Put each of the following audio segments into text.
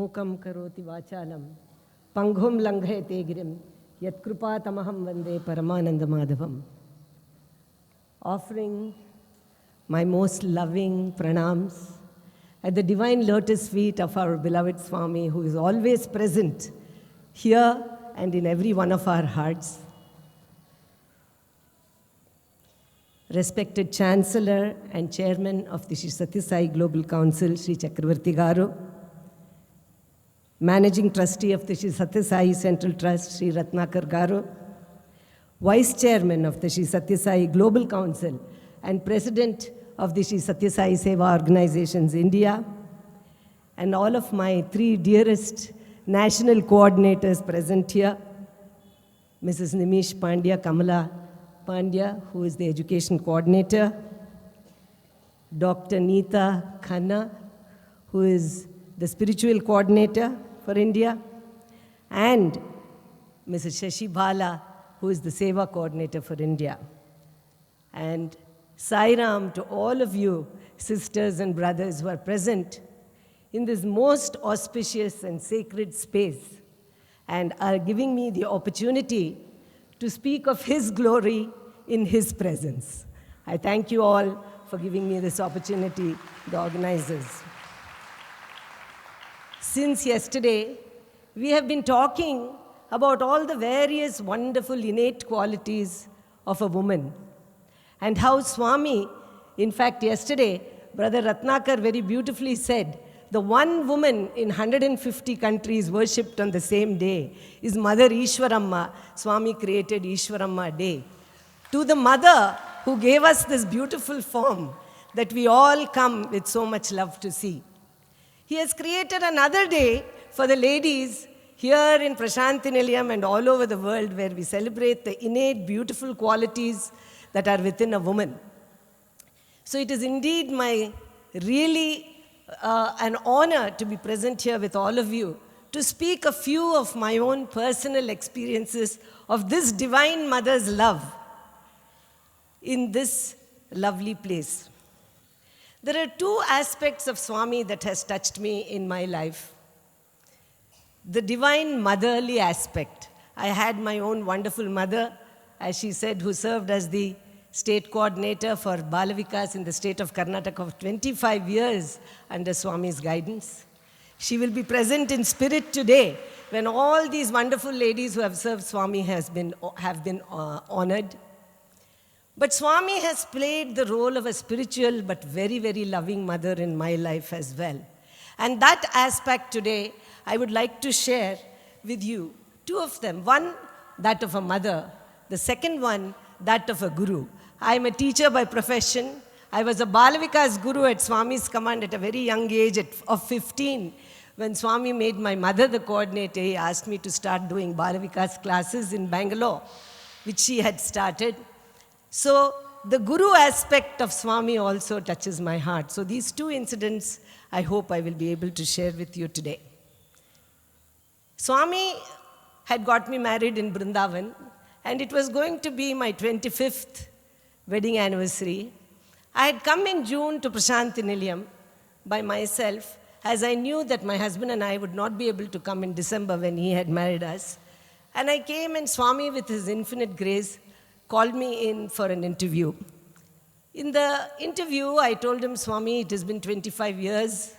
Mukam karoti vachalam, panghum langhayate girim, yatkrupatamaham vande Paramananda Madhavam. Offering my most loving pranams at the divine lotus feet of our beloved Swami, who is always present here and in every one of our hearts. Respected Chancellor and Chairman of the Sri Sathya Sai Global Council, Sri Chakravarti Garu, Managing Trustee of the Sri Sathya Sai Central Trust, Sri Ratnakar Garu, Vice Chairman of the Sri Sathya Sai Global Council and President of the Sri Sathya Sai Seva Organizations India, and all of my three dearest national coordinators present here, Mrs. Nimish Pandya, Kamala Pandya, who is the Education Coordinator, Dr. Neeta Khanna, who is the Spiritual Coordinator for India, and Mrs. Shashi Bala, who is the Seva Coordinator for India. And Sai Ram to all of you, sisters and brothers who are present in this most auspicious and sacred space and are giving me the opportunity to speak of His glory in His presence. I thank you all for giving me this opportunity, the organizers. Since yesterday, we have been talking about all the various wonderful innate qualities of a woman and how Swami, in fact, yesterday, Brother Ratnakar very beautifully said, the one woman in 150 countries worshipped on the same day is Mother Ishwaramma. Swami created Ishwaramma Day. To the mother who gave us this beautiful form that we all come with so much love to see. He has created another day for the ladies here in Prashanthi Nilayam and all over the world, where we celebrate the innate beautiful qualities that are within a woman. So it is indeed my really an honor to be present here with all of you to speak a few of my own personal experiences of this Divine Mother's love in this lovely place. There are two aspects of Swami that has touched me in my life. The divine motherly aspect. I had my own wonderful mother, as she said, who served as the state coordinator for Balavikas in the state of Karnataka for 25 years under Swami's guidance. She will be present in spirit today when all these wonderful ladies who have served Swami have been honored. But Swami has played the role of a spiritual but very, very loving mother in my life as well. And that aspect today, I would like to share with you two of them. One, that of a mother. The second one, that of a guru. I am a teacher by profession. I was a Balavikas guru at Swami's command at a very young age of 15. When Swami made my mother the coordinator, he asked me to start doing Balavikas classes in Bangalore, which she had started. So the guru aspect of Swami also touches my heart. So these two incidents, I hope I will be able to share with you today. Swami had got me married in Vrindavan, and it was going to be my 25th wedding anniversary. I had come in June to Prashanthi Nilayam by myself, as I knew that my husband and I would not be able to come in December when he had married us. And I came, and Swami, with his infinite grace, called me in for an interview. In the interview, I told him, Swami, it has been 25 years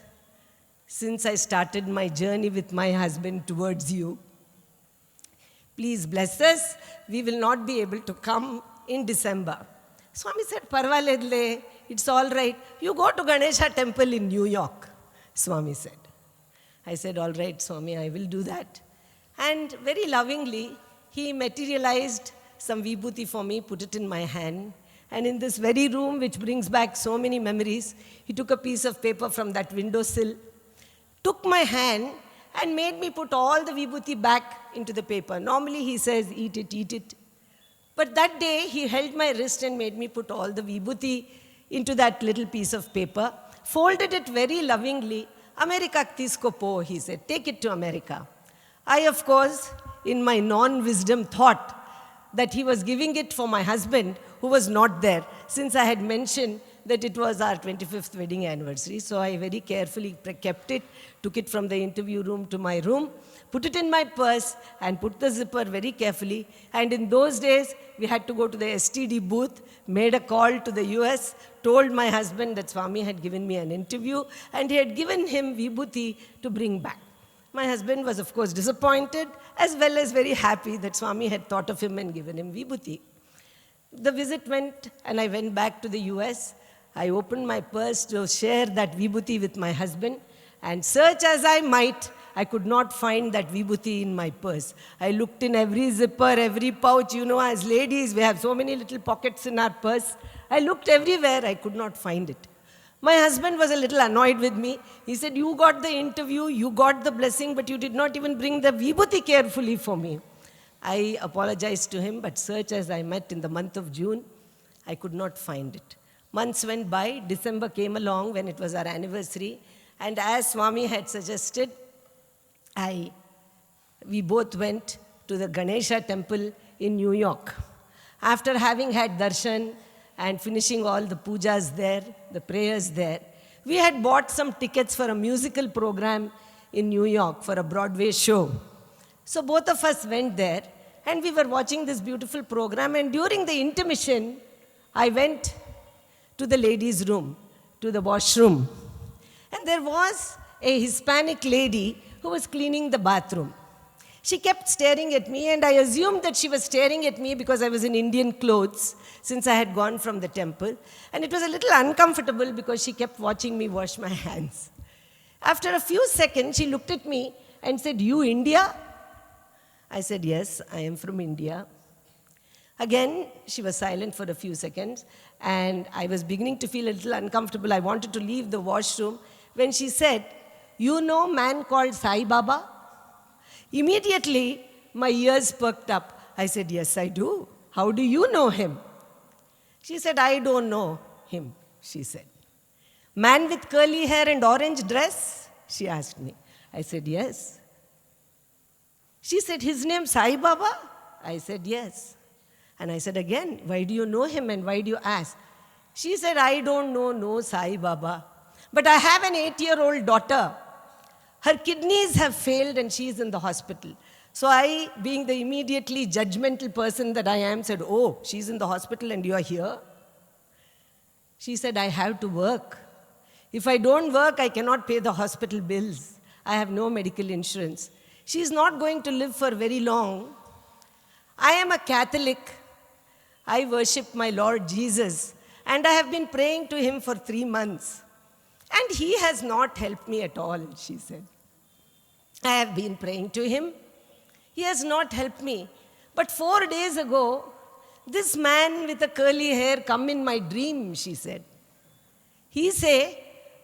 since I started my journey with my husband towards you. Please bless us. We will not be able to come in December. Swami said, Parvaledle, it's all right. You go to Ganesha temple in New York, Swami said. I said, all right, Swami, I will do that. And very lovingly, he materialized some vibhuti for me, put it in my hand. And in this very room, which brings back so many memories, he took a piece of paper from that windowsill, took my hand, and made me put all the vibhuti back into the paper. Normally he says, eat it, eat it. But that day he held my wrist and made me put all the vibhuti into that little piece of paper, folded it very lovingly. America tisko po, he said, take it to America. I, of course, in my non-wisdom thought that he was giving it for my husband who was not there, since I had mentioned that it was our 25th wedding anniversary. So I very carefully kept it, took it from the interview room to my room, put it in my purse, and put the zipper very carefully. And in those days, we had to go to the STD booth, made a call to the US, told my husband that Swami had given me an interview, and he had given him Vibhuti to bring back. My husband was, of course, disappointed, as well as very happy that Swami had thought of him and given him Vibhuti. The visit went, and I went back to the US. I opened my purse to share that Vibhuti with my husband, and search as I might, I could not find that Vibhuti in my purse. I looked in every zipper, every pouch. You know, as ladies, we have so many little pockets in our purse. I looked everywhere, I could not find it. My husband was a little annoyed with me. He said, you got the interview, you got the blessing, but you did not even bring the Vibhuti carefully for me. I apologized to him, but search as I might in the month of June, I could not find it. Months went by, December came along when it was our anniversary, and as Swami had suggested, we both went to the Ganesha temple in New York. After having had darshan and finishing all the pujas there, the prayers there, we had bought some tickets for a musical program in New York for a Broadway show. So both of us went there, and we were watching this beautiful program, and during the intermission, I went to the ladies' room, to the washroom. And there was a Hispanic lady who was cleaning the bathroom. She kept staring at me, and I assumed that she was staring at me because I was in Indian clothes, since I had gone from the temple. And it was a little uncomfortable because she kept watching me wash my hands. After a few seconds, she looked at me and said, "You India?" I said, "Yes, I am from India." Again, she was silent for a few seconds, and I was beginning to feel a little uncomfortable. I wanted to leave the washroom when she said, "You know a man called Sai Baba?" Immediately, my ears perked up. I said, "Yes, I do. How do you know him?" She said, "I don't know him," she said. "Man with curly hair and orange dress?" she asked me. I said, "Yes." She said, "His name Sai Baba?" I said, "Yes." And I said again, "Why do you know him and why do you ask?" She said, "I don't know no Sai Baba. But I have an 8-year-old daughter. Her kidneys have failed and she is in the hospital." So I, being the immediately judgmental person that I am, said, "Oh, she's in the hospital and you are here?" She said, "I have to work. If I don't work, I cannot pay the hospital bills. I have no medical insurance. She's not going to live for very long. I am a Catholic. I worship my Lord Jesus, and I have been praying to him for 3 months. And he has not helped me at all," she said. "I have been praying to him. He has not helped me. But 4 days ago, this man with a curly hair come in my dream," she said. "He say,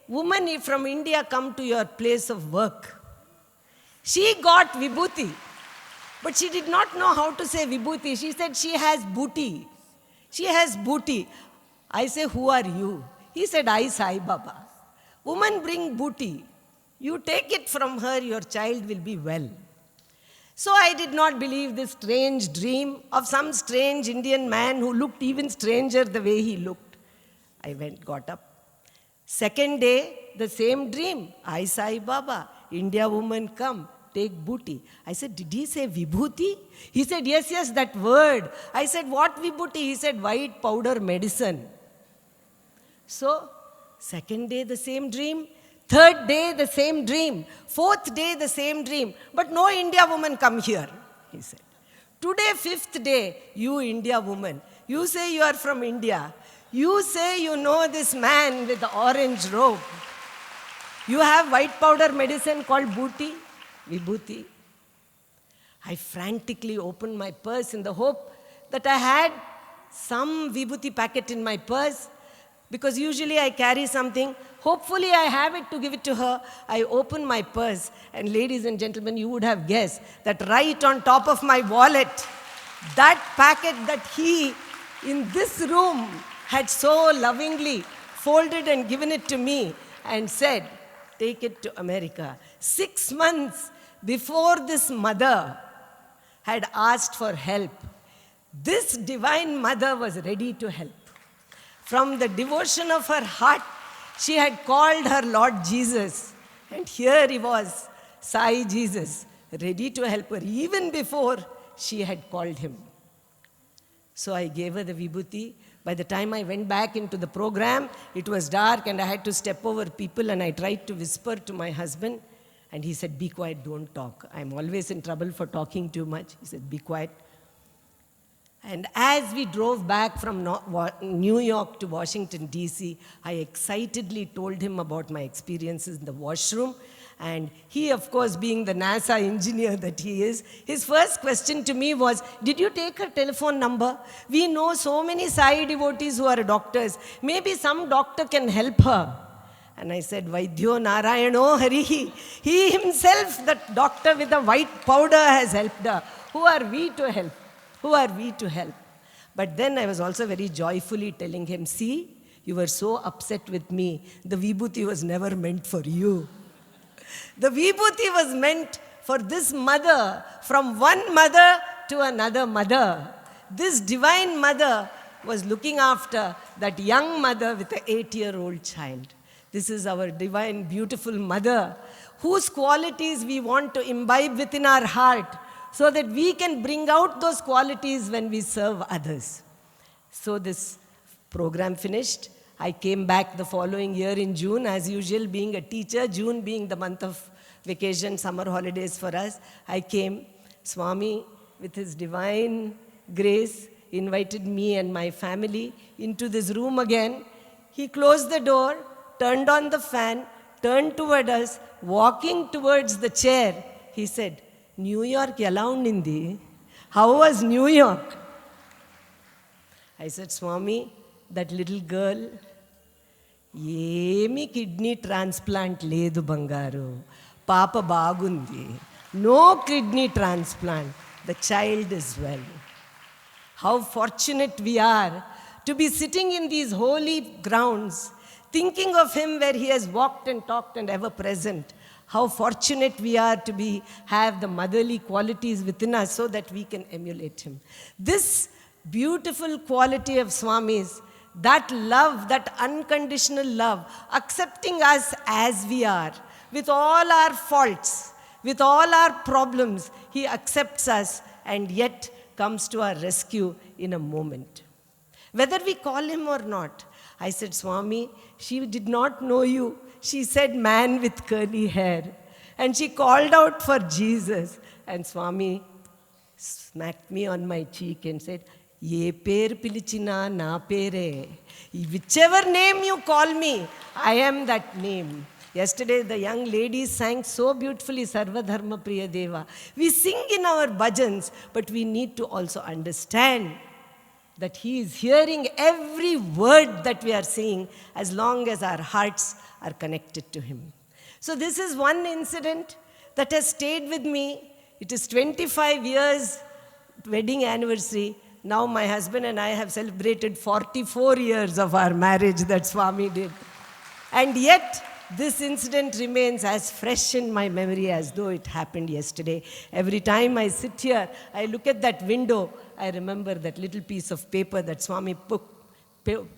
'Woman from India come to your place of work.' She got Vibhuti, but she did not know how to say Vibhuti. She said she has booty. She has booty." I say, "Who are you?" He said, "I, Sai Baba. Woman bring booty. You take it from her, your child will be well." So I did not believe this strange dream of some strange Indian man who looked even stranger the way he looked. I got up. Second day, the same dream. "I, Sai Baba, India woman come, take booty." I said, "Did he say Vibhuti?" He said, "Yes, yes, that word." I said, "What Vibhuti?" He said, "White powder medicine." So, second day, the same dream. Third day, the same dream. Fourth day, the same dream. But no India woman come here, he said. Today, fifth day, you India woman. You say you are from India. You say you know this man with the orange robe. You have white powder medicine called booty, Vibhuti. I frantically opened my purse in the hope that I had some Vibhuti packet in my purse, because usually I carry something. Hopefully I have it to give it to her. I opened my purse, and ladies and gentlemen, you would have guessed that right on top of my wallet, that packet that he, in this room, had so lovingly folded and given it to me and said, "Take it to America." 6 months before this mother had asked for help, this divine mother was ready to help. From the devotion of her heart, she had called her Lord Jesus. And here he was, Sai Jesus, ready to help her even before she had called him. So I gave her the vibhuti. By the time I went back into the program, it was dark and I had to step over people, and I tried to whisper to my husband. And he said, be quiet, don't talk. I'm always in trouble for talking too much. He said, be quiet. And as we drove back from New York to Washington, D.C., I excitedly told him about my experiences in the washroom. And he, of course, being the NASA engineer that he is, his first question to me was, did you take her telephone number? We know so many Sai devotees who are doctors. Maybe some doctor can help her. And I said, Vaidyo Narayano Harihi. He himself, that doctor with the white powder, has helped her. Who are we to help? Who are we to help? But then I was also very joyfully telling him, see, you were so upset with me. The vibhuti was never meant for you. The vibhuti was meant for this mother, from one mother to another mother. This divine mother was looking after that young mother with an 8-year-old child. This is our divine, beautiful mother, whose qualities we want to imbibe within our heart, so that we can bring out those qualities when we serve others. So this program finished. I came back the following year in June, as usual, being a teacher, June being the month of vacation, summer holidays for us. I came. Swami, with his divine grace, invited me and my family into this room again. He closed the door, turned on the fan, turned toward us, walking towards the chair. He said, New York ela undindi? How was New York? I said, Swami, that little girl, ఏమి kidney transplant లేదు బంగారు, పాప బాగుంది, no kidney transplant, the child is well. How fortunate we are to be sitting in these holy grounds, thinking of him where he has walked and talked and ever present. How fortunate we are to have the motherly qualities within us so that we can emulate him. This beautiful quality of Swami's, that love, that unconditional love, accepting us as we are, with all our faults, with all our problems, he accepts us and yet comes to our rescue in a moment. Whether we call him or not, I said, Swami, she did not know you. She said, man with curly hair. And she called out for Jesus. And Swami smacked me on my cheek and said, Ye per pilichina na pere. Whichever name you call me, I am that name. Yesterday, the young ladies sang so beautifully, Sarva Dharma Priya Deva. We sing in our bhajans, but we need to also understand that he is hearing every word that we are saying as long as our hearts are connected to him. So this is one incident that has stayed with me. It is 25 years wedding anniversary. Now my husband and I have celebrated 44 years of our marriage that Swami did. And yet, this incident remains as fresh in my memory as though it happened yesterday. Every time I sit here, I look at that window, I remember that little piece of paper that Swami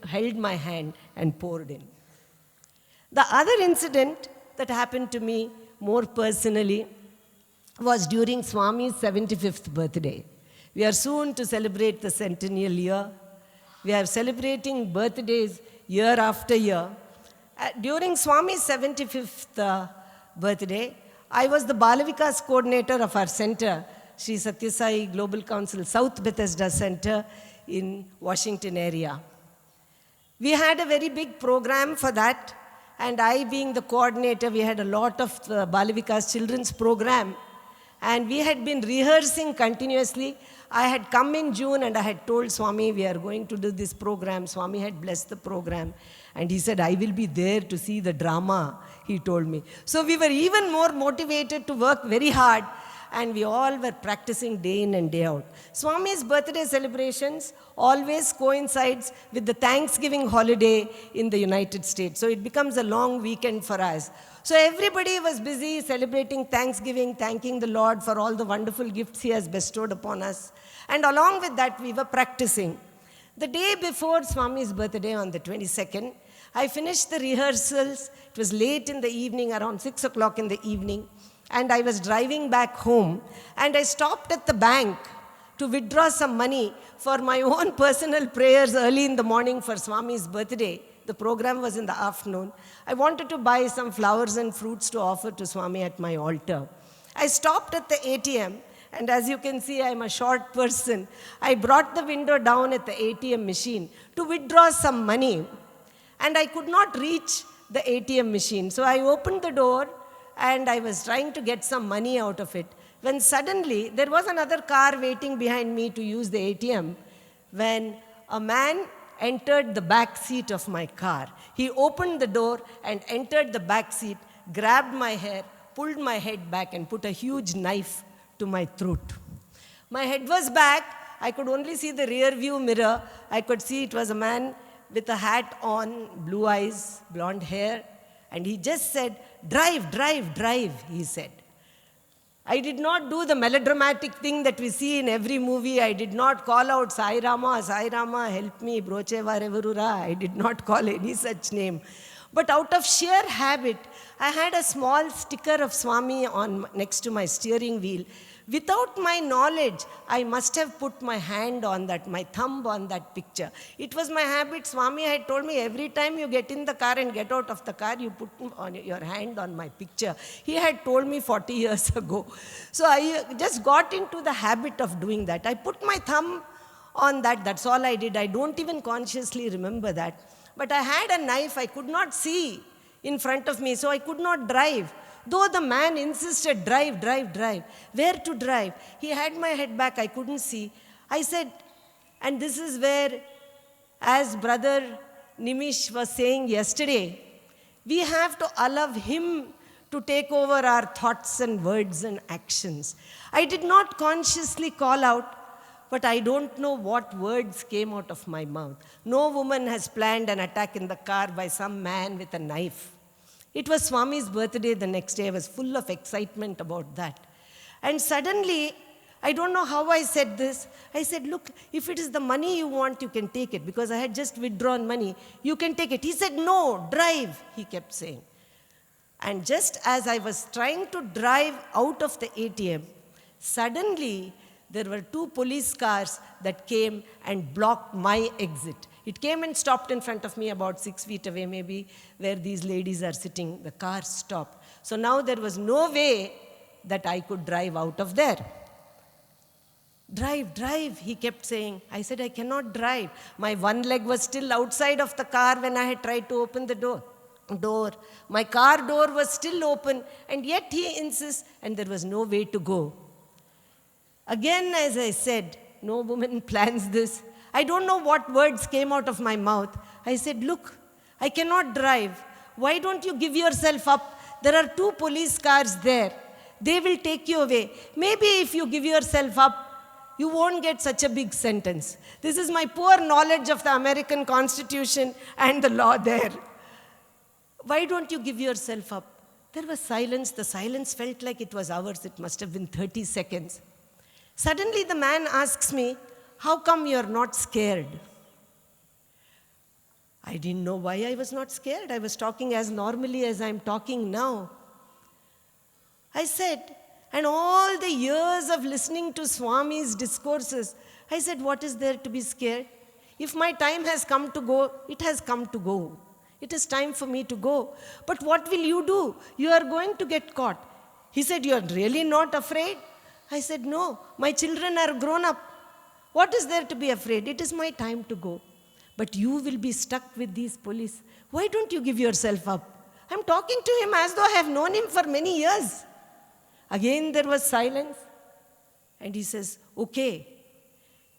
held my hand and poured in. The other incident that happened to me more personally was during Swami's 75th birthday. We are soon to celebrate the centennial year. We are celebrating birthdays year after year. During Swami's 75th birthday, I was the Balavikas coordinator of our center, Sri Satya Sai Global Council South Bethesda Center in Washington area. We had a very big program for that, and I being the coordinator, we had a lot of Balavikas children's program, and we had been rehearsing continuously. I had come in June and I had told Swami, we are going to do this program. Swami had blessed the program. And he said, I will be there to see the drama, he told me. So we were even more motivated to work very hard. And we all were practicing day in and day out. Swami's birthday celebrations always coincides with the Thanksgiving holiday in the United States. So it becomes a long weekend for us. So everybody was busy celebrating Thanksgiving, thanking the Lord for all the wonderful gifts he has bestowed upon us. And along with that, we were practicing. The day before Swami's birthday on the 22nd, I finished the rehearsals. It was late in the evening, around 6 o'clock in the evening, and I was driving back home, and I stopped at the bank to withdraw some money for my own personal prayers early in the morning for Swami's birthday. The program was in the afternoon. I wanted to buy some flowers and fruits to offer to Swami at my altar. I stopped at the ATM, and as you can see, I'm a short person. I brought the window down at the ATM machine to withdraw some money, and I could not reach the ATM machine. So I opened the door, and I was trying to get some money out of it, when suddenly there was another car waiting behind me to use the ATM, when a man entered the back seat of my car. He opened the door and entered the back seat, grabbed my hair, pulled my head back, and put a huge knife to my throat. My head was back. I could only see the rear view mirror. I could see it was a man with a hat on, blue eyes, blonde hair, and he just said, "Drive, drive, drive," he said. I did not do the melodramatic thing that we see in every movie. I did not call out, Sai Rama, help me, Broche Varevurura. I did not call any such name. But out of sheer habit, I had a small sticker of Swami on next to my steering wheel. Without my knowledge, I must have put my hand on that, my thumb on that picture. It was my habit. Swami had told me, every time you get in the car and get out of the car, you put on your hand on my picture. He had told me 40 years ago. So I just got into the habit of doing that. I put my thumb on that. That's all I did. I don't even consciously remember that. But I had a knife. I could not see in front of me, so I could not drive. Though the man insisted, drive, drive, drive. Where to drive? He had my head back, I couldn't see. I said, and this is where, as Brother Nimish was saying yesterday, we have to allow him to take over our thoughts and words and actions. I did not consciously call out, but I don't know what words came out of my mouth. No woman has planned an attack in the car by some man with a knife. It was Swami's birthday the next day. I was full of excitement about that. And suddenly, I don't know how I said this. I said, look, if it is the money you want, you can take it. Because I had just withdrawn money. You can take it. He said, no, drive, he kept saying. And just as I was trying to drive out of the ATM, suddenly there were two police cars that came and blocked my exit. It came and stopped in front of me about 6 feet away, maybe, where these ladies are sitting. The car stopped. So now there was no way that I could drive out of there. Drive, drive, he kept saying. I said, I cannot drive. My one leg was still outside of the car when I had tried to open the door. My car door was still open, and yet he insists, and there was no way to go. Again, as I said, no woman plans this. I don't know what words came out of my mouth. I said, look, I cannot drive. Why don't you give yourself up? There are two police cars there. They will take you away. Maybe if you give yourself up, you won't get such a big sentence. This is my poor knowledge of the American Constitution and the law there. Why don't you give yourself up? There was silence. The silence felt like it was hours. It must have been 30 seconds. Suddenly the man asks me, how come you're not scared? I didn't know why I was not scared. I was talking as normally as I'm talking now. I said, and all the years of listening to Swami's discourses, I said, what is there to be scared? If my time has come to go, it has come to go. It is time for me to go. But what will you do? You are going to get caught. He said, you are really not afraid? I said, no, my children are grown up. What is there to be afraid? It is my time to go. But you will be stuck with these police. Why don't you give yourself up? I'm talking to him as though I have known him for many years. Again there was silence. And he says, okay.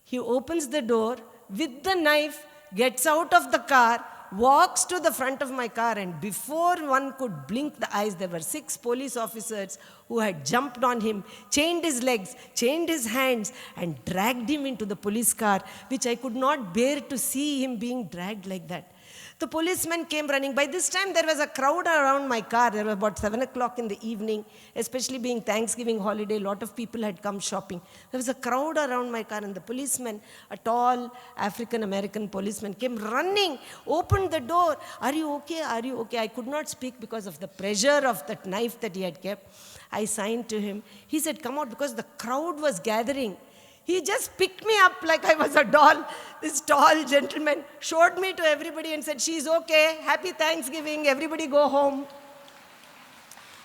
He opens the door with the knife, gets out of the car, walks to the front of my car, and before one could blink the eyes, there were 6 police officers who had jumped on him, chained his legs, chained his hands, and dragged him into the police car, which I could not bear to see him being dragged like that. The policeman came running. By this time, there was a crowd around my car. There was about 7 o'clock in the evening, especially being Thanksgiving holiday. A lot of people had come shopping. There was a crowd around my car, and the policeman, a tall African-American policeman, came running, opened the door. Are you okay? Are you okay? I could not speak because of the pressure of that knife that he had kept. I signed to him. He said, come out, because the crowd was gathering. He just picked me up like I was a doll. This tall gentleman showed me to everybody and said, she's okay, happy Thanksgiving, everybody go home.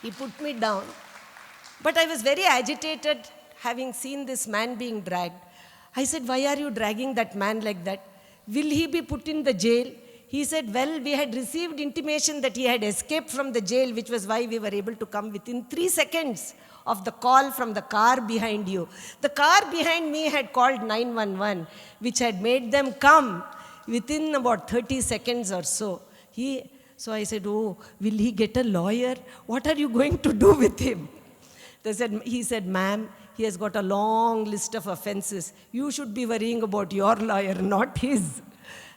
He put me down. But I was very agitated having seen this man being dragged. I said, why are you dragging that man like that? Will he be put in the jail? He said, well, we had received intimation that he had escaped from the jail, which was why we were able to come within 3 seconds of the call from the car behind you. The car behind me had called 911, which had made them come within about 30 seconds or so. So I said, oh, will he get a lawyer? What are you going to do with him? He said, ma'am, he has got a long list of offenses. You should be worrying about your lawyer, not his.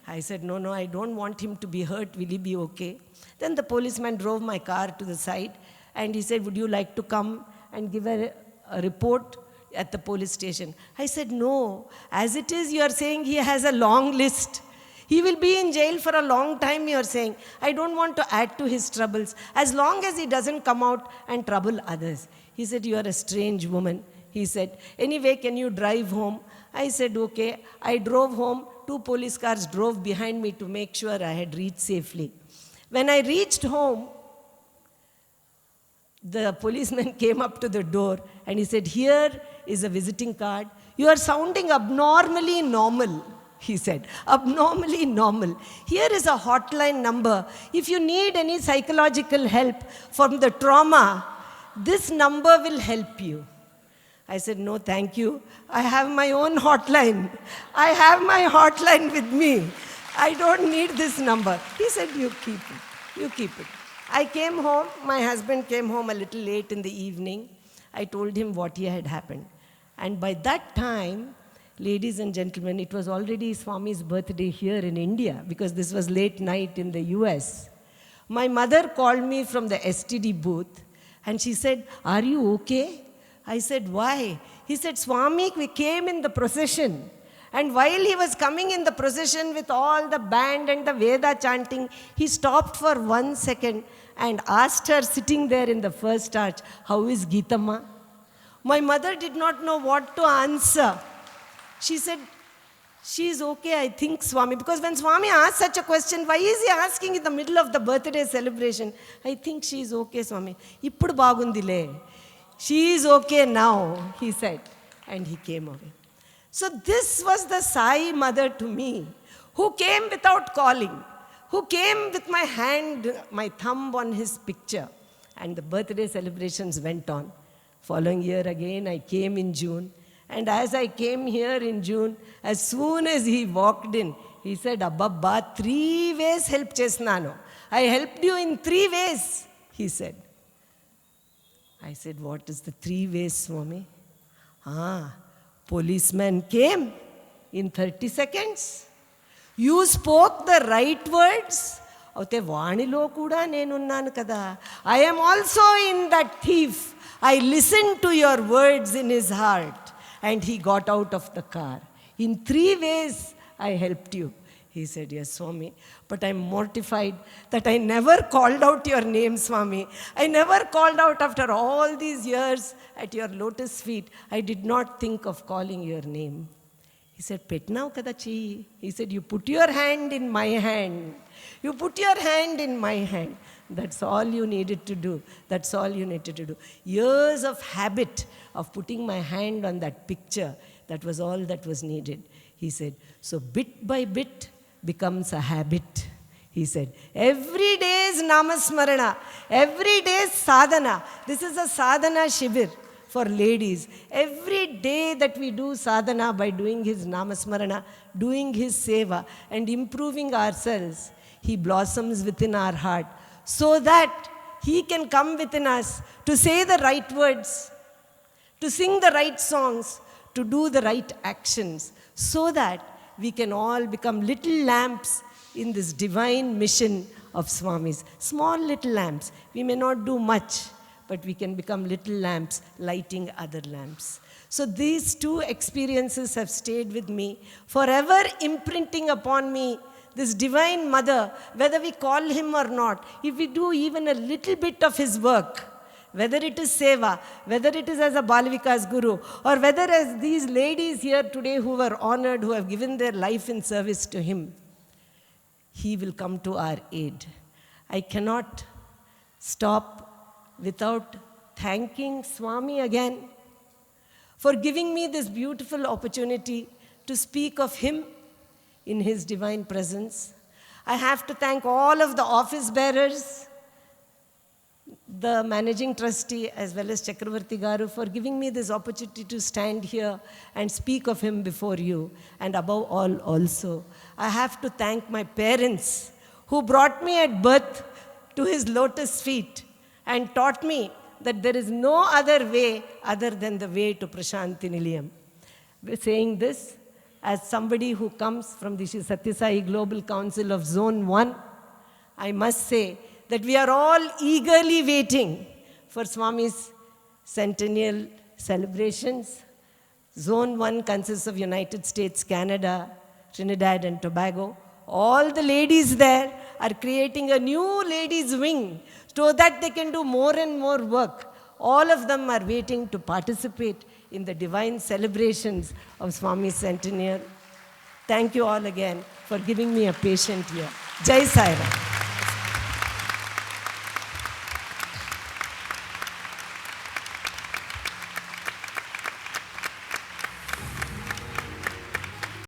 I said, no, I don't want him to be hurt. Will he be okay? Then the policeman drove my car to the side, and he said, would you like to come and give a report at the police station? I said, no. As it is, you are saying he has a long list. He will be in jail for a long time, you are saying. I don't want to add to his troubles, as long as he doesn't come out and trouble others. He said, you are a strange woman. He said, anyway, can you drive home? I said, okay. I drove home. 2 police cars drove behind me to make sure I had reached safely. When I reached home, the policeman came up to the door and he said, here is a visiting card. You are sounding abnormally normal, he said. Abnormally normal. Here is a hotline number. If you need any psychological help from the trauma, this number will help you. I said, no, thank you. I have my own hotline. I have my hotline with me. I don't need this number. He said, you keep it. You keep it. I came home. My husband came home a little late in the evening. I told him what had happened. And by that time, ladies and gentlemen, it was already Swami's birthday here in India, because this was late night in the US. My mother called me from the STD booth, and she said, are you okay? I said, why? He said, Swami, we came in the procession. And while he was coming in the procession with all the band and the Veda chanting, he stopped for 1 second and asked her, sitting there in the first arch, how is Geetama? My mother did not know what to answer. She said, she is okay, I think, Swami. Because when Swami asked such a question, why is he asking in the middle of the birthday celebration? I think she is okay, Swami. Ippudu bagundile. She is okay now, he said. And he came away. So this was the Sai mother to me, who came without calling, who came with my hand, my thumb on his picture. And the birthday celebrations went on. Following year again, I came in June. And as I came here in June, as soon as he walked in, he said, Abbabba, 3 ways help chesnano. I helped you in 3 ways, he said. I said, what is the 3 ways, Swami? Policeman came in 30 seconds. You spoke the right words. I am also in that thief. I listened to your words in his heart. And he got out of the car. In 3 ways, I helped you. He said, yes, Swami, but I'm mortified that I never called out your name, Swami. I never called out after all these years at your lotus feet. I did not think of calling your name. He said, Petnao kadachi. He said, you put your hand in my hand. You put your hand in my hand. That's all you needed to do. That's all you needed to do. Years of habit of putting my hand on that picture, that was all that was needed. He said, so bit by bit becomes a habit. He said, every day is namasmarana. Every day is sadhana. This is a sadhana shibir for ladies. Every day that we do sadhana by doing his namasmarana, doing his seva and improving ourselves, he blossoms within our heart so that he can come within us to say the right words, to sing the right songs, to do the right actions, so that we can all become little lamps in this divine mission of Swami's. Small little lamps. We may not do much, but we can become little lamps lighting other lamps. So these two experiences have stayed with me, forever imprinting upon me this Divine Mother, whether we call him or not, if we do even a little bit of his work, whether it is seva, whether it is as a Balavikas Guru, or whether as these ladies here today who were honored, who have given their life in service to him, he will come to our aid. I cannot stop without thanking Swami again for giving me this beautiful opportunity to speak of him in his divine presence. I have to thank all of the office bearers, the managing trustee, as well as Chakravarti Garu, for giving me this opportunity to stand here and speak of him before you. And above all also, I have to thank my parents who brought me at birth to his lotus feet and taught me that there is no other way other than the way to Prashanti Nilayam. Saying this as somebody who comes from the Sri Sathya Sai Global Council of Zone 1, I must say that we are all eagerly waiting for Swami's centennial celebrations. Zone 1 consists of United States, Canada, Trinidad and Tobago. All the ladies there are creating a new ladies' wing so that they can do more and more work. All of them are waiting to participate in the divine celebrations of Swami's centennial. Thank you all again for giving me a patient ear. Jai Sai Ram.